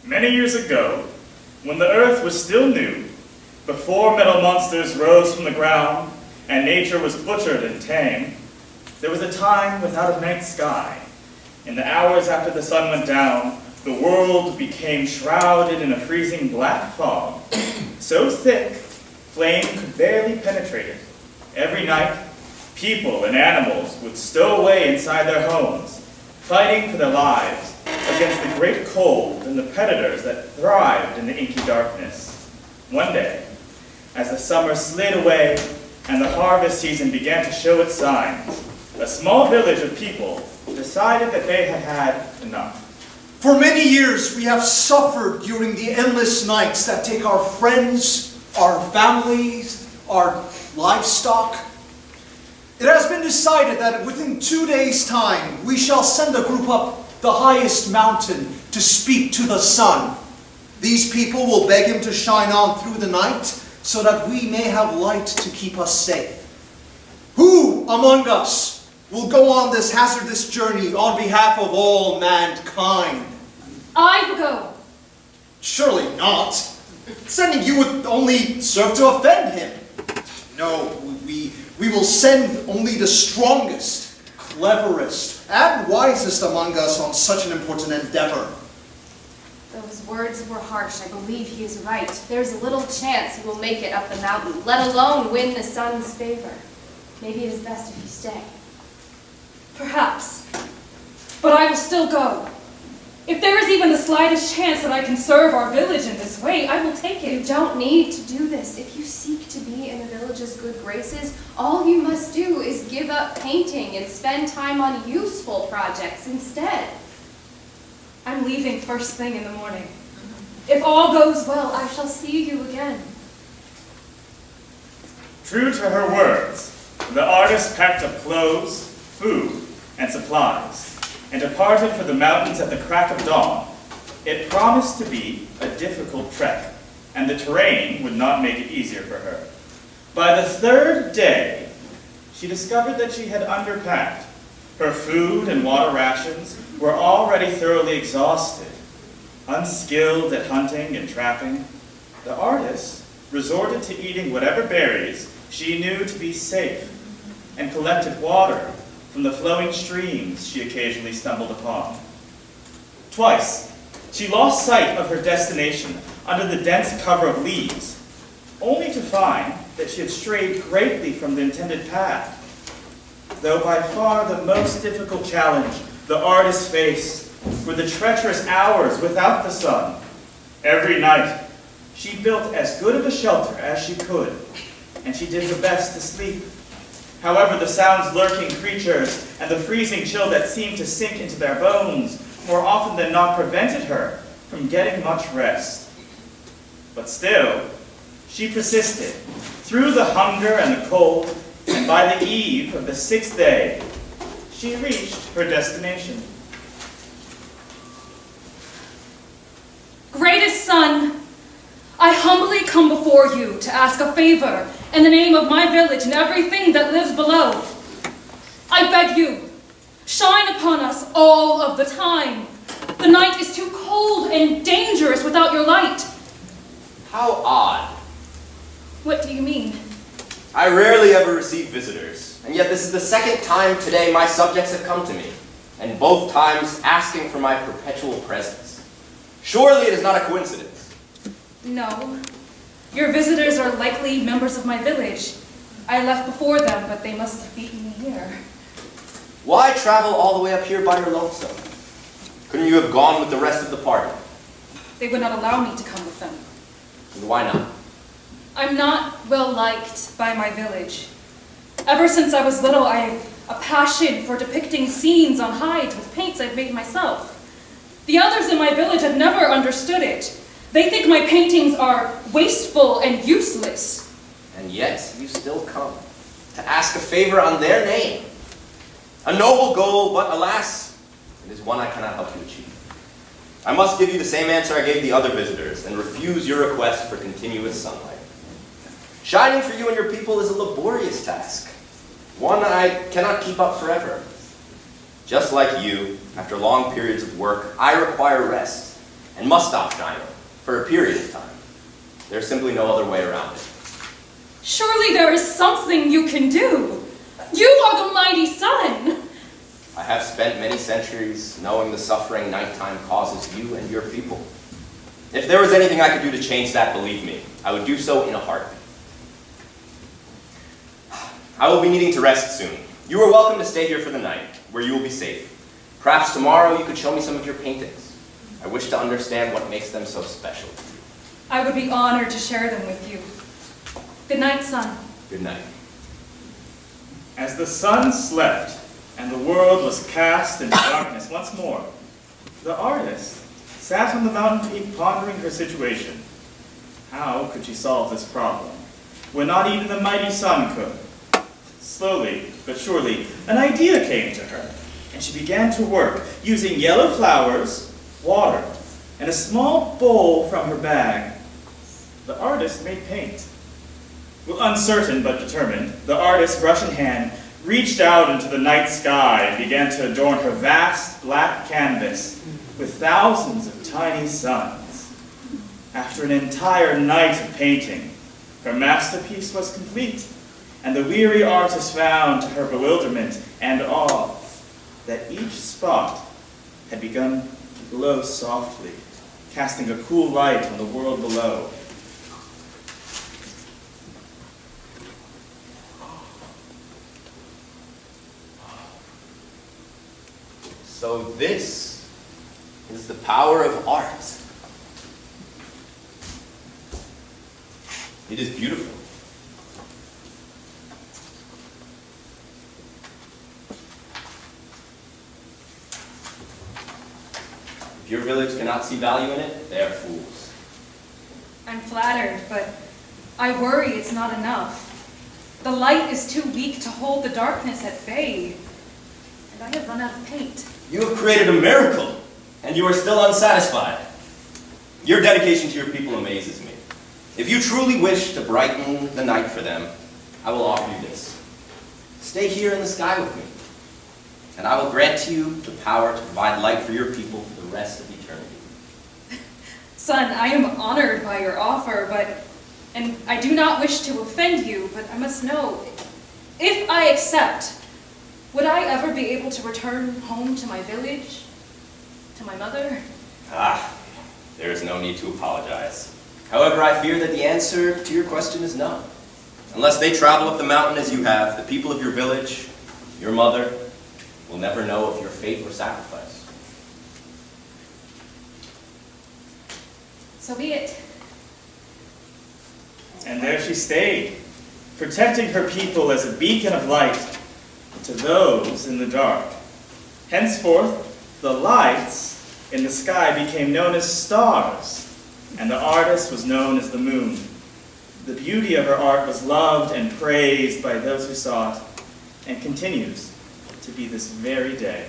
Many years ago, when the earth was still new, before metal monsters rose from the ground and nature was butchered and tamed, there was a time without a night sky. In the hours after the sun went down, the world became shrouded in a freezing black fog, so thick, flame could barely penetrate it. Every night, people and animals would stow away inside their homes, fighting for their lives against the great cold and the predators that thrived in the inky darkness. One day, as the summer slid away and the harvest season began to show its signs, a small village of people decided that they had had enough. For many years, we have suffered during the endless nights that take our friends, our families, our livestock. It has been decided that within 2 days' time, we shall send a group up the highest mountain to speak to the sun. These people will beg him to shine on through the night so that we may have light to keep us safe. Who among us will go on this hazardous journey on behalf of all mankind? I will go. Surely not. Sending you would only serve to offend him. No, we will send only the strongest, cleverest, and wisest among us on such an important endeavor. Those words were harsh. I believe he is right. There's little chance he will make it up the mountain, let alone win the sun's favor. Maybe it is best if you stay. Perhaps. But I will still go. If there is even the slightest chance that I can serve our village in this way, I will take it. You don't need to do this. If you seek to be in the village's good graces, all you must do is give up painting and spend time on useful projects instead. I'm leaving first thing in the morning. If all goes well, I shall see you again. True to her words, the artist packed up clothes, food, and supplies, and departed for the mountains at the crack of dawn. It promised to be a difficult trek, and the terrain would not make it easier for her. By the third day, she discovered that she had underpacked. Her food and water rations were already thoroughly exhausted. Unskilled at hunting and trapping, the artist resorted to eating whatever berries she knew to be safe, and collected water from the flowing streams she occasionally stumbled upon. Twice, she lost sight of her destination under the dense cover of leaves, only to find that she had strayed greatly from the intended path. Though by far the most difficult challenge the artist faced were the treacherous hours without the sun. Every night, she built as good of a shelter as she could, and she did her best to sleep. However, the sounds lurking creatures and the freezing chill that seemed to sink into their bones more often than not prevented her from getting much rest. But still, she persisted through the hunger and the cold, and by the eve of the 6th day, she reached her destination. Greatest Sun, I humbly come before you to ask a favor in the name of my village and everything that lives below. I beg you, shine upon us all of the time. The night is too cold and dangerous without your light. How odd. What do you mean? I rarely ever receive visitors, and yet this is the second time today my subjects have come to me, and both times asking for my perpetual presence. Surely it is not a coincidence. No. Your visitors are likely members of my village. I left before them, but they must have beaten me here. Why travel all the way up here by your lonesome? Couldn't you have gone with the rest of the party? They would not allow me to come with them. And why not? I'm not well liked by my village. Ever since I was little, I have a passion for depicting scenes on hides with paints I've made myself. The others in my village have never understood it. They think my paintings are wasteful and useless. And yet you still come to ask a favor on their name. A noble goal, but alas, it is one I cannot help you achieve. I must give you the same answer I gave the other visitors and refuse your request for continuous sunlight. Shining for you and your people is a laborious task, one I cannot keep up forever. Just like you, after long periods of work, I require rest. and must stop shining for a period of time. There's simply no other way around it. Surely there is something you can do. You are the mighty sun. I have spent many centuries knowing the suffering nighttime causes you and your people. If there was anything I could do to change that, believe me, I would do so in a heartbeat. I will be needing to rest soon. You are welcome to stay here for the night, where you will be safe. Perhaps tomorrow you could show me some of your paintings. I wish to understand what makes them so special to you. I would be honored to share them with you. Good night, sun. Good night. As the sun slept and the world was cast into darkness once more, the artist sat on the mountain peak pondering her situation. How could she solve this problem when not even the mighty sun could? Slowly but surely, an idea came to her, and she began to work, using yellow flowers, water, and a small bowl from her bag. The artist made paint. Well, uncertain but determined, the artist, brush in hand, reached out into the night sky and began to adorn her vast black canvas with thousands of tiny suns. After an entire night of painting, her masterpiece was complete, and the weary artist found, to her bewilderment and awe, that each spot had begun to glow softly, casting a cool light on the world below. So this is the power of art. It is beautiful. If your village cannot see value in it, they are fools. I'm flattered, but I worry it's not enough. The light is too weak to hold the darkness at bay, and I have run out of paint. You have created a miracle, and you are still unsatisfied. Your dedication to your people amazes me. If you truly wish to brighten the night for them, I will offer you this. Stay here in the sky with me, and I will grant to you the power to provide light for your people for the rest of eternity. Son, I am honored by your offer, and I do not wish to offend you, but I must know, if I accept, would I ever be able to return home to my village, to my mother? There is no need to apologize. However, I fear that the answer to your question is no. Unless they travel up the mountain as you have, the people of your village, your mother, will never know of your fate or sacrifice. So be it. And there she stayed, protecting her people as a beacon of light to those in the dark. Henceforth, the lights in the sky became known as stars, and the artist was known as the moon. The beauty of her art was loved and praised by those who saw it, and continues to be this very day.